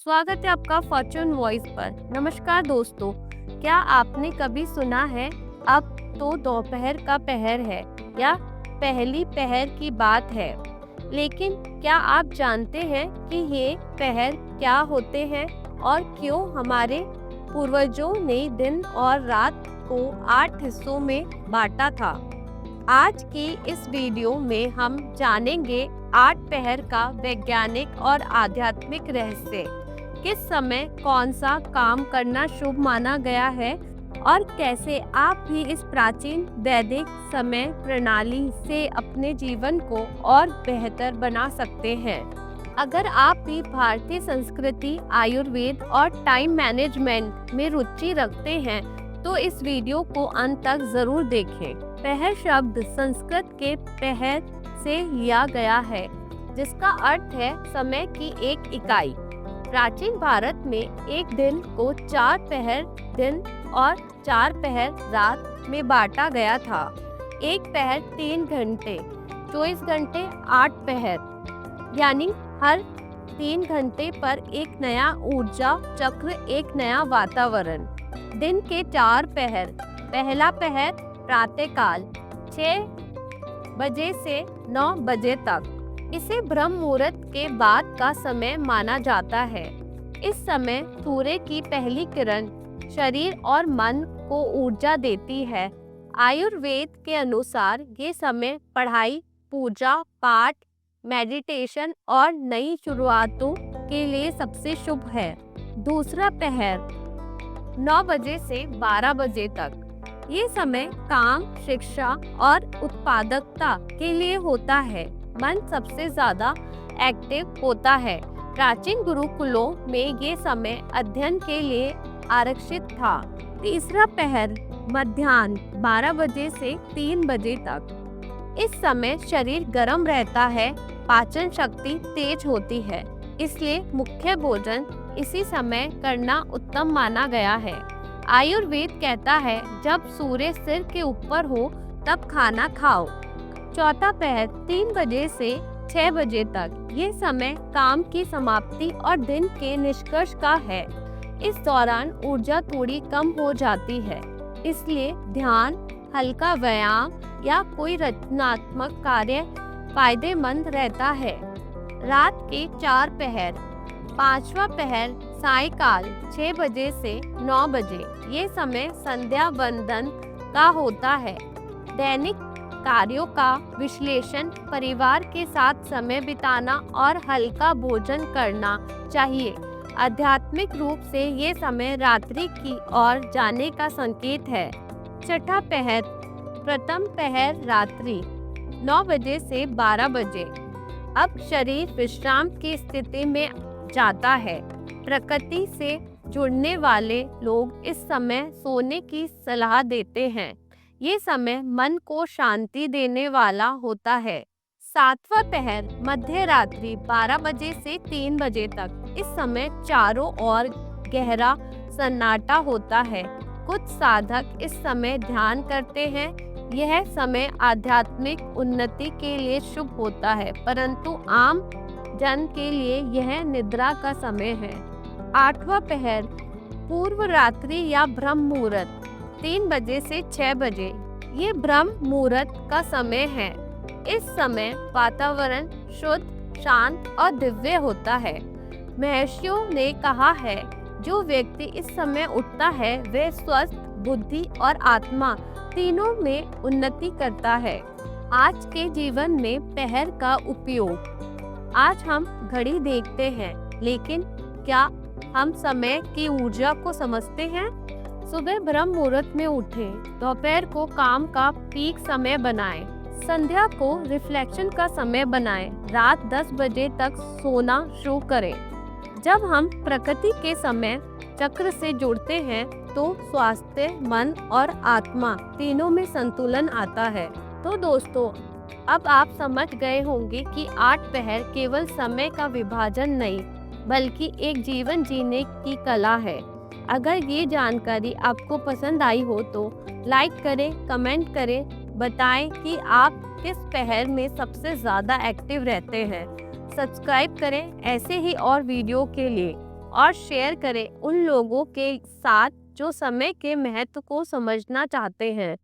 स्वागत है आपका फॉर्चून वॉइस पर। नमस्कार दोस्तों, क्या आपने कभी सुना है अब तो दोपहर का पहर है या पहली पहर की बात है। लेकिन क्या आप जानते हैं कि ये पहर क्या होते हैं और क्यों हमारे पूर्वजों ने दिन और रात को 8 हिस्सों में बांटा था। आज की इस वीडियो में हम जानेंगे 8 पहर का वैज्ञानिक और आध्यात्मिक रहस्य, किस समय कौन सा काम करना शुभ माना गया है और कैसे आप भी इस प्राचीन वैदिक समय प्रणाली से अपने जीवन को और बेहतर बना सकते हैं। अगर आप भी भारतीय संस्कृति, आयुर्वेद और टाइम मैनेजमेंट में रुचि रखते हैं तो इस वीडियो को अंत तक जरूर देखें। पहर शब्द संस्कृत के पहर से लिया गया है, जिसका अर्थ है समय की एक इकाई। प्राचीन भारत में एक दिन को 4 पहर दिन और 4 पहर रात में बांटा गया था। एक पहर 3 घंटे, 24 घंटे 8 पहर, यानी हर 3 घंटे पर एक नया ऊर्जा चक्र, एक नया वातावरण। दिन के 4 पहर, पहला पहर प्रातःकाल 6 बजे से 9 बजे तक, इसे ब्रह्म मुहूर्त के बाद का समय माना जाता है। इस समय सूर्य की पहली किरण शरीर और मन को ऊर्जा देती है। आयुर्वेद के अनुसार ये समय पढ़ाई, पूजा पाठ, मेडिटेशन और नई शुरुआतों के लिए सबसे शुभ है। दूसरा पहर 9 बजे से 12 बजे तक, ये समय काम, शिक्षा और उत्पादकता के लिए होता है। मन सबसे ज्यादा एक्टिव होता है। प्राचीन गुरुकुलों में ये समय अध्ययन के लिए आरक्षित था। तीसरा पहर मध्याह्न 12 बजे से 3 बजे तक, इस समय शरीर गर्म रहता है, पाचन शक्ति तेज होती है, इसलिए मुख्य भोजन इसी समय करना उत्तम माना गया है। आयुर्वेद कहता है जब सूर्य सिर के ऊपर हो तब खाना खाओ। चौथा पहर 3 बजे से 6 बजे तक, ये समय काम की समाप्ति और दिन के निष्कर्ष का है। इस दौरान ऊर्जा थोड़ी कम हो जाती है, इसलिए ध्यान, हल्का व्यायाम या कोई रचनात्मक कार्य फायदेमंद रहता है। रात के 4 पहर, पांचवा पहर सायंकाल 6 बजे से 9 बजे, ये समय संध्या वंदन का होता है। दैनिक कार्यों का विश्लेषण, परिवार के साथ समय बिताना और हल्का भोजन करना चाहिए। आध्यात्मिक रूप से ये समय रात्रि की ओर जाने का संकेत है। छठा पहर प्रथम पहर रात्रि 9 बजे से 12 बजे, अब शरीर विश्राम की स्थिति में जाता है। प्रकृति से जुड़ने वाले लोग इस समय सोने की सलाह देते हैं। ये समय मन को शांति देने वाला होता है। सातवां पहर मध्य रात्रि 12 बजे से 3 बजे तक, इस समय चारों ओर गहरा सन्नाटा होता है। कुछ साधक इस समय ध्यान करते हैं। यह समय आध्यात्मिक उन्नति के लिए शुभ होता है, परंतु आम जन के लिए यह निद्रा का समय है। आठवां पहर पूर्व रात्रि या ब्रह्म मुहूर्त 3 बजे से 6 बजे, ये ब्रह्म मुहूर्त का समय है। इस समय वातावरण शुद्ध, शांत और दिव्य होता है। महर्षियों ने कहा है जो व्यक्ति इस समय उठता है वह स्वस्थ, बुद्धि और आत्मा तीनों में उन्नति करता है। आज के जीवन में पहर का उपयोग, आज हम घड़ी देखते हैं, लेकिन क्या हम समय की ऊर्जा को समझते हैं? सुबह ब्रह्म मुहूर्त में उठें, दोपहर को काम का पीक समय बनाएं, संध्या को रिफ्लेक्शन का समय बनाएं, रात 10 बजे तक सोना शुरू करें। जब हम प्रकृति के समय चक्र से जुड़ते हैं तो स्वास्थ्य, मन और आत्मा तीनों में संतुलन आता है। तो दोस्तों, अब आप समझ गए होंगे कि 8 पहर केवल समय का विभाजन नहीं, बल्कि एक जीवन जीने की कला है। अगर ये जानकारी आपको पसंद आई हो तो लाइक करें, कमेंट करें, बताएं कि आप किस पहर में सबसे ज़्यादा एक्टिव रहते हैं। सब्सक्राइब करें ऐसे ही और वीडियो के लिए। और शेयर करें उन लोगों के साथ जो समय के महत्व को समझना चाहते हैं।